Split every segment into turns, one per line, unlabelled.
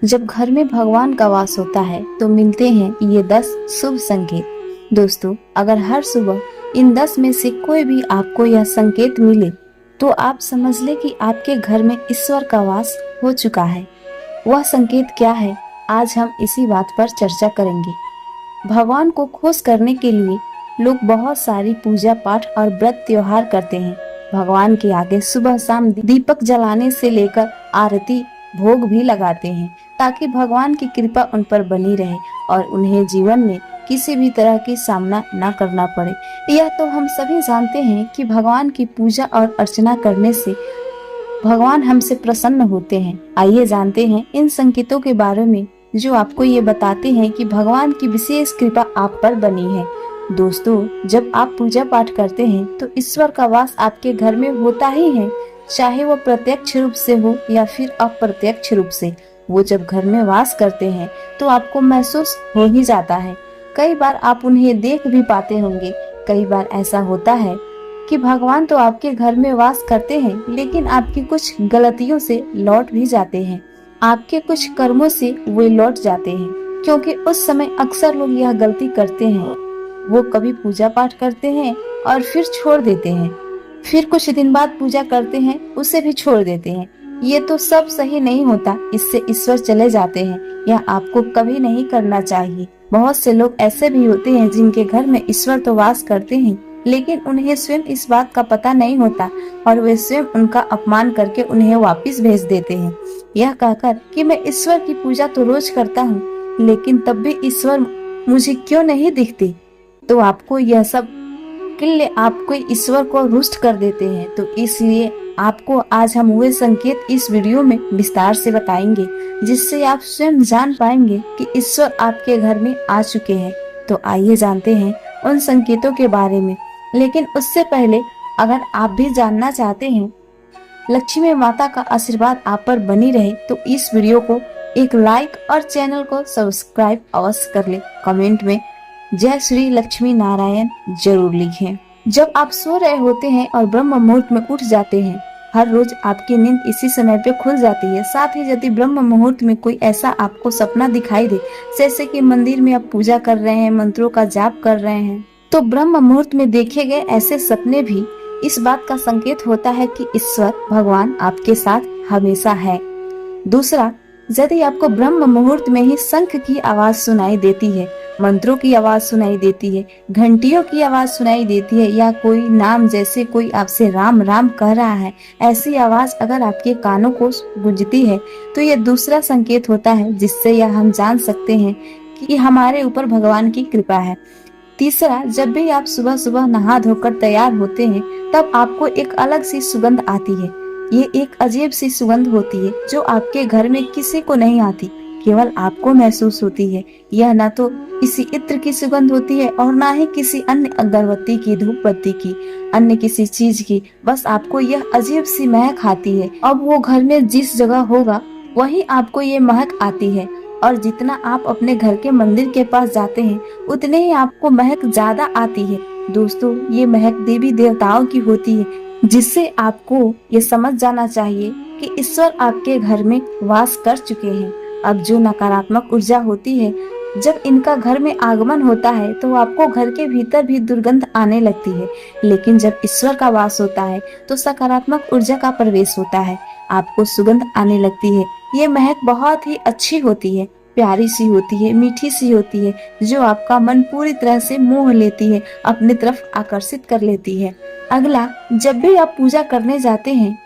जब घर में भगवान का वास होता है तो मिलते हैं ये 10 शुभ संकेत। दोस्तों, अगर हर सुबह इन 10 में से कोई भी आपको यह संकेत मिले तो आप समझ ले कि आपके घर में ईश्वर का वास हो चुका है। वह संकेत क्या है, आज हम इसी बात पर चर्चा करेंगे। भगवान को खुश करने के लिए लोग बहुत सारी पूजा पाठ और व्रत त्योहार करते हैं। भगवान के आगे सुबह शाम दीपक जलाने से लेकर आरती भोग भी लगाते हैं ताकि भगवान की कृपा उन पर बनी रहे और उन्हें जीवन में किसी भी तरह की सामना न करना पड़े। यह तो हम सभी जानते हैं कि भगवान की पूजा और अर्चना करने से भगवान हमसे प्रसन्न होते हैं। आइए जानते हैं इन संकेतों के बारे में जो आपको ये बताते हैं कि भगवान की विशेष कृपा आप पर बनी है। दोस्तों, जब आप पूजा पाठ करते हैं तो ईश्वर का वास आपके घर में होता ही है, चाहे वो प्रत्यक्ष रूप से हो या फिर अप्रत्यक्ष रूप से। वो जब घर में वास करते हैं तो आपको महसूस हो ही जाता है। कई बार आप उन्हें देख भी पाते होंगे। कई बार ऐसा होता है कि भगवान तो आपके घर में वास करते हैं लेकिन आपकी कुछ गलतियों से लौट भी जाते हैं। आपके कुछ कर्मों से वे लौट जाते हैं, क्योंकि उस समय अक्सर लोग यह गलती करते हैं। वो कभी पूजा पाठ करते हैं और फिर छोड़ देते हैं, फिर कुछ दिन बाद पूजा करते हैं, उसे भी छोड़ देते हैं। ये तो सब सही नहीं होता, इससे ईश्वर चले जाते हैं। यह आपको कभी नहीं करना चाहिए। बहुत से लोग ऐसे भी होते हैं जिनके घर में ईश्वर तो वास करते हैं लेकिन उन्हें स्वयं इस बात का पता नहीं होता और वे स्वयं उनका अपमान करके उन्हें वापस भेज देते हैं, यह कहकर कि मैं ईश्वर की पूजा तो रोज करता हूँ लेकिन तब भी ईश्वर मुझे क्यों नहीं दिखते। तो आपको यह सब किले आपको ईश्वर को रुष्ट कर देते हैं। तो इसलिए आपको आज हम वे संकेत इस वीडियो में विस्तार से बताएंगे जिससे आप स्वयं जान पाएंगे कि ईश्वर आपके घर में आ चुके हैं। तो आइए जानते हैं उन संकेतों के बारे में। लेकिन उससे पहले अगर आप भी जानना चाहते हैं लक्ष्मी माता का आशीर्वाद आप पर बनी रहे तो इस वीडियो को एक लाइक और चैनल को सब्सक्राइब अवश्य कर ले। कमेंट में जय श्री लक्ष्मी नारायण जरूर लिखें। जब आप सो रहे होते हैं और ब्रह्म मुहूर्त में उठ जाते हैं, हर रोज आपकी नींद इसी समय पे खुल जाती है। साथ ही यदि ब्रह्म मुहूर्त में कोई ऐसा आपको सपना दिखाई दे, जैसे कि मंदिर में आप पूजा कर रहे हैं, मंत्रों का जाप कर रहे हैं, तो ब्रह्म मुहूर्त में देखे गए ऐसे सपने भी इस बात का संकेत होता है कि ईश्वर भगवान आपके साथ हमेशा है। दूसरा, यदि आपको ब्रह्म मुहूर्त में ही शंख की आवाज सुनाई देती है, मंत्रों की आवाज सुनाई देती है, घंटियों की आवाज सुनाई देती है या कोई नाम जैसे कोई आपसे राम राम कह रहा है, ऐसी आवाज अगर आपके कानों को गूंजती है तो यह दूसरा संकेत होता है जिससे यह हम जान सकते हैं कि हमारे ऊपर भगवान की कृपा है। तीसरा, जब भी आप सुबह सुबह नहा धोकर तैयार होते हैं तब आपको एक अलग सी सुगंध आती है। ये एक अजीब सी सुगंध होती है जो आपके घर में किसी को नहीं आती, केवल आपको महसूस होती है। यह न तो किसी इत्र की सुगंध होती है और न ही किसी अन्य अगरबत्ती की, धूप बत्ती की, अन्य किसी चीज की। बस आपको यह अजीब सी महक आती है। अब वो घर में जिस जगह होगा वहीं आपको ये महक आती है और जितना आप अपने घर के मंदिर के पास जाते हैं उतने ही आपको महक ज्यादा आती है। दोस्तों, ये महक देवी देवताओं की होती है, जिससे आपको ये समझ जाना चाहिए कि ईश्वर आपके घर में वास कर चुके हैं। अब जो नकारात्मक ऊर्जा होती है, जब इनका घर में आगमन होता है तो आपको घर के भीतर भी दुर्गंध आने लगती है, लेकिन जब ईश्वर का वास होता है तो सकारात्मक ऊर्जा का प्रवेश होता है, आपको सुगंध आने लगती है। ये महक बहुत ही अच्छी होती है, प्यारी सी होती है, मीठी सी होती है, जो आपका मन पूरी तरह से मोह लेती है, अपनी तरफ आकर्षित कर लेती है। अगला, जब भी आप पूजा करने जाते हैं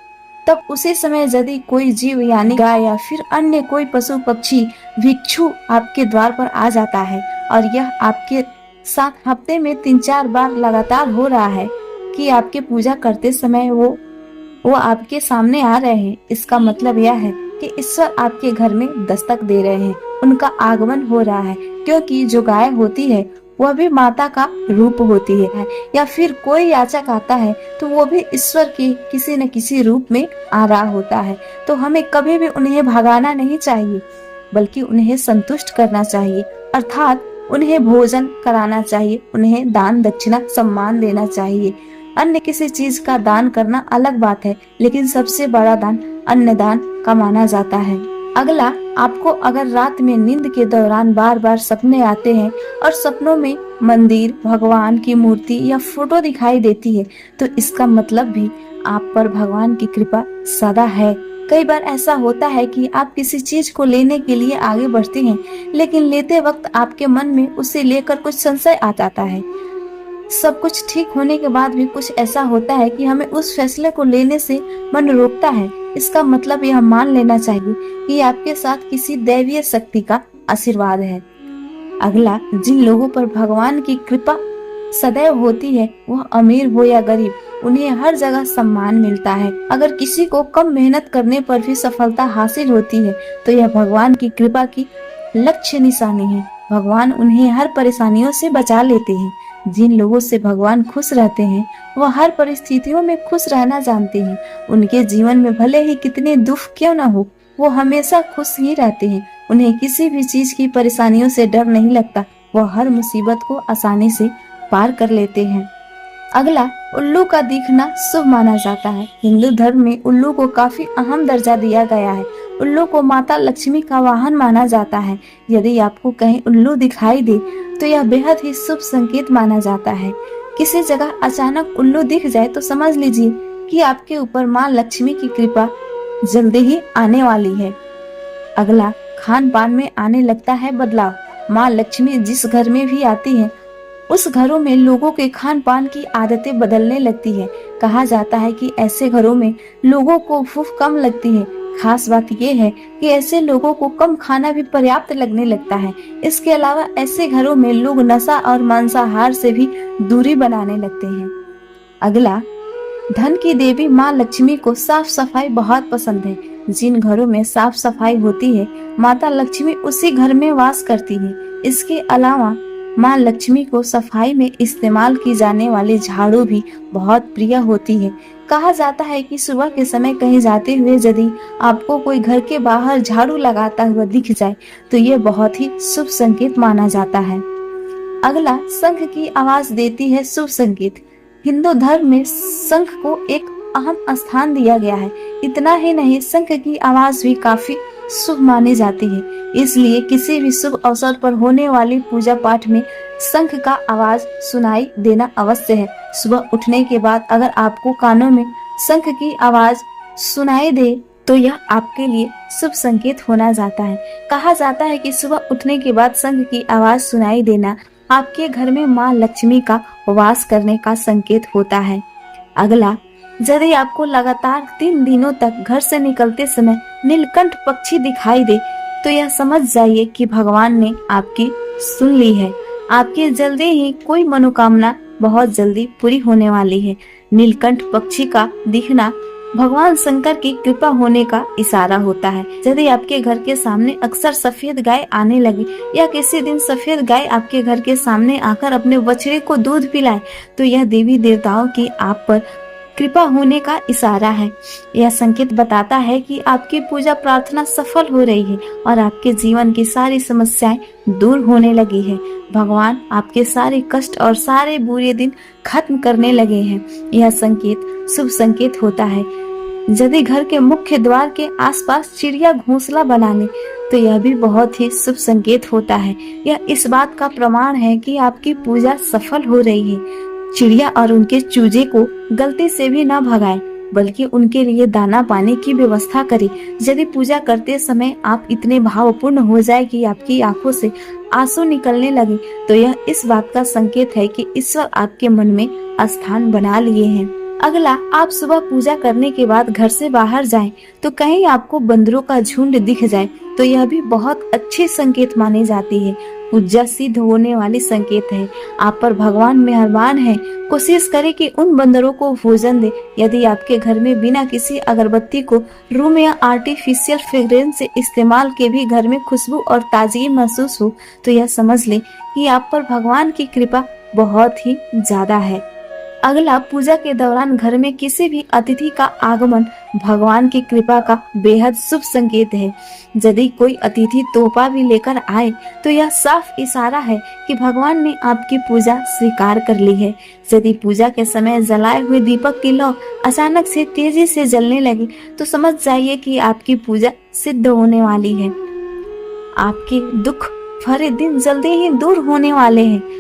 तब उसी समय यदि कोई जीव यानी गाय या फिर अन्य कोई पशु पक्षी भिक्षु आपके द्वार पर आ जाता है और यह आपके साथ हफ्ते में 3-4 बार लगातार हो रहा है कि आपके पूजा करते समय वो आपके सामने आ रहे हैं, इसका मतलब यह है कि ईश्वर आपके घर में दस्तक दे रहे हैं, उनका आगमन हो रहा है। क्योंकि जो गाय होती है वह भी माता का रूप होती है, या फिर कोई याचक आता है तो वो भी ईश्वर के किसी न किसी रूप में आ रहा होता है। तो हमें कभी भी उन्हें भगाना नहीं चाहिए, बल्कि उन्हें संतुष्ट करना चाहिए, अर्थात उन्हें भोजन कराना चाहिए, उन्हें दान दक्षिणा सम्मान देना चाहिए। अन्य किसी चीज का दान करना अलग बात है, लेकिन सबसे बड़ा दान अन्नदान का माना जाता है। अगला, आपको अगर रात में नींद के दौरान बार बार सपने आते हैं और सपनों में मंदिर, भगवान की मूर्ति या फोटो दिखाई देती है, तो इसका मतलब भी आप पर भगवान की कृपा सदा है। कई बार ऐसा होता है कि आप किसी चीज को लेने के लिए आगे बढ़ते हैं, लेकिन लेते वक्त आपके मन में उसे लेकर कुछ संशय आ जाता है। सब कुछ ठीक होने के बाद भी कुछ ऐसा होता है कि हमें उस फैसले को लेने से मन रोकता है। इसका मतलब यह मान लेना चाहिए कि आपके साथ किसी दैवीय शक्ति का आशीर्वाद है। अगला, जिन लोगों पर भगवान की कृपा सदैव होती है, वह अमीर हो या गरीब, उन्हें हर जगह सम्मान मिलता है। अगर किसी को कम मेहनत करने पर भी सफलता हासिल होती है, तो यह भगवान की कृपा की लक्ष्य निशानी है। भगवान उन्हें हर परेशानियों से बचा लेते हैं। जिन लोगों से भगवान खुश रहते हैं, वह हर परिस्थितियों में खुश रहना जानते हैं। उनके जीवन में भले ही कितने दुख क्यों न हो, वो हमेशा खुश ही रहते हैं। उन्हें किसी भी चीज की परेशानियों से डर नहीं लगता। वह हर मुसीबत को आसानी से पार कर लेते हैं। अगला, उल्लू का दिखना शुभ माना जाता है। हिंदू धर्म में उल्लू को काफी अहम दर्जा दिया गया है। उल्लू को माता लक्ष्मी का वाहन माना जाता है। यदि आपको कहीं उल्लू दिखाई दे, तो यह बेहद ही शुभ संकेत माना जाता है। किसी जगह अचानक उल्लू दिख जाए तो समझ लीजिए कि आपके ऊपर माँ लक्ष्मी की कृपा जल्दी ही आने वाली है। अगला, खान पान में आने लगता है बदलाव। माँ लक्ष्मी जिस घर में भी आती है, उस घरों में लोगों के खान पान की आदतें बदलने लगती है। कहा जाता है कि ऐसे घरों में लोगों को भूख कम लगती है। खास बात यह है कि ऐसे लोगों को कम खाना भी पर्याप्त लगने लगता है। इसके अलावा ऐसे घरों में लोग नशा और मांसाहार से भी दूरी बनाने लगते हैं। अगला, धन की देवी माँ लक्ष्मी को साफ सफाई बहुत पसंद है। जिन घरों में साफ सफाई होती है, माता लक्ष्मी उसी घर में वास करती है। इसके अलावा माँ लक्ष्मी को सफाई में इस्तेमाल की जाने वाली झाड़ू भी बहुत प्रिय होती है। कहा जाता है कि सुबह के समय कहीं जाते हुए यदि आपको कोई घर के बाहर झाड़ू लगाता हुआ दिख जाए, तो ये बहुत ही शुभ संकेत माना जाता है। अगला, शंख की आवाज देती है शुभ संकेत। हिंदू धर्म में शंख को एक अहम स्थान दिया गया है। इतना ही नहीं, शंख की आवाज भी काफी शुभ मानी जाती है। इसलिए किसी भी शुभ अवसर पर होने वाली पूजा पाठ में शंख का आवाज सुनाई देना अवश्य है। सुबह उठने के बाद अगर आपको कानों में शंख की आवाज सुनाई दे, तो यह आपके लिए शुभ संकेत होना जाता है। कहा जाता है कि सुबह उठने के बाद शंख की आवाज सुनाई देना आपके घर में माँ लक्ष्मी का वास करने का संकेत होता है। अगला, यदि आपको लगातार 3 दिनों तक घर से निकलते समय नीलकंठ पक्षी दिखाई दे, तो यह समझ जाइए कि भगवान ने आपकी सुन ली है। आपकी जल्दी ही कोई मनोकामना बहुत जल्दी पूरी होने वाली है। नीलकंठ पक्षी का दिखना भगवान शंकर की कृपा होने का इशारा होता है। यदि आपके घर के सामने अक्सर सफेद गाय आने लगे या किसी दिन सफेद गाय आपके घर के सामने आकर अपने बछड़े को दूध पिलाए, तो यह देवी देवताओं की आप पर कृपा होने का इशारा है। यह संकेत बताता है कि आपकी पूजा प्रार्थना सफल हो रही है और आपके जीवन की सारी समस्याएं दूर होने लगी है। भगवान आपके सारे कष्ट और सारे बुरे दिन खत्म करने लगे हैं। यह संकेत शुभ संकेत होता है। यदि घर के मुख्य द्वार के आसपास चिड़िया घोंसला बना ले, तो यह भी बहुत ही शुभ संकेत होता है। यह इस बात का प्रमाण है कि आपकी पूजा सफल हो रही है। चिड़िया और उनके चूजे को गलती से भी न भगाए, बल्कि उनके लिए दाना पानी की व्यवस्था करें। यदि पूजा करते समय आप इतने भावपूर्ण हो जाए कि आपकी आंखों से आंसू निकलने लगे, तो यह इस बात का संकेत है कि ईश्वर आपके मन में स्थान बना लिए हैं। अगला, आप सुबह पूजा करने के बाद घर से बाहर जाएं, तो कहीं आपको बंदरों का झुंड दिख जाए, तो यह भी बहुत अच्छे संकेत मानी जाती है। पूजा सिद्ध होने वाली संकेत है। आप पर भगवान मेहरबान है। कोशिश करें कि उन बंदरों को भोजन दे। यदि आपके घर में बिना किसी अगरबत्ती को रूम या आर्टिफिशियल फ्रेग्रेंस से इस्तेमाल के भी घर में खुशबू और ताजगी महसूस हो, तो यह समझ ले कि आप पर भगवान की कृपा बहुत ही ज्यादा है। अगला, पूजा के दौरान घर में किसी भी अतिथि का आगमन भगवान की कृपा का बेहद शुभ संकेत है। यदि कोई अतिथि तोहफा भी लेकर आए तो यह साफ इशारा है कि भगवान ने आपकी पूजा स्वीकार कर ली है। यदि पूजा के समय जलाए हुए दीपक की लौ अचानक से तेजी से जलने लगी तो समझ जाइए कि आपकी पूजा सिद्ध होने वाली है। आपके दुख भरे दिन जल्दी ही दूर होने वाले हैं।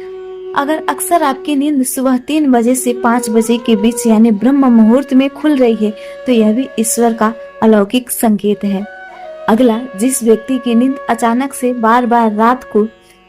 अगर अक्सर आपकी नींद सुबह 3 बजे से 5 बजे के बीच यानी ब्रह्म मुहूर्त में खुल रही है तो यह भी ईश्वर का अलौकिक संकेत है। अगला, जिस व्यक्ति की नींद अचानक से बार बार रात को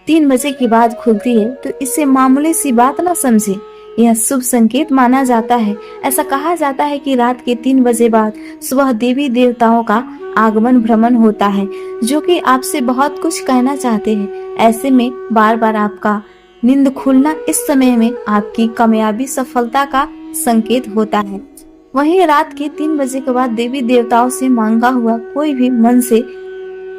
3 बजे के बाद खुलती है तो इसे मामूली सी बात न समझे, यह शुभ संकेत माना जाता है। ऐसा कहा जाता है कि रात के 3 बजे बाद सुबह देवी देवताओं का आगमन भ्रमण होता है जो कि आपसे बहुत कुछ कहना चाहते हैं। ऐसे में बार बार आपका नींद खुलना इस समय में आपकी कामयाबी सफलता का संकेत होता है। वहीं रात के 3 बजे के बाद देवी देवताओं से मांगा हुआ कोई भी मन से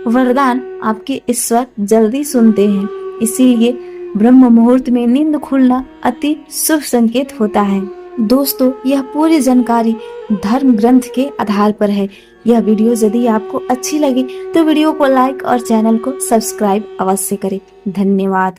वरदान आपके ईश्वर जल्दी सुनते हैं। इसीलिए ब्रह्म मुहूर्त में नींद खुलना अति शुभ संकेत होता है। दोस्तों, यह पूरी जानकारी धर्म ग्रंथ के आधार पर है। यह वीडियो यदि आपको अच्छी लगी तो वीडियो को लाइक और चैनल को सब्सक्राइब अवश्य करें। धन्यवाद।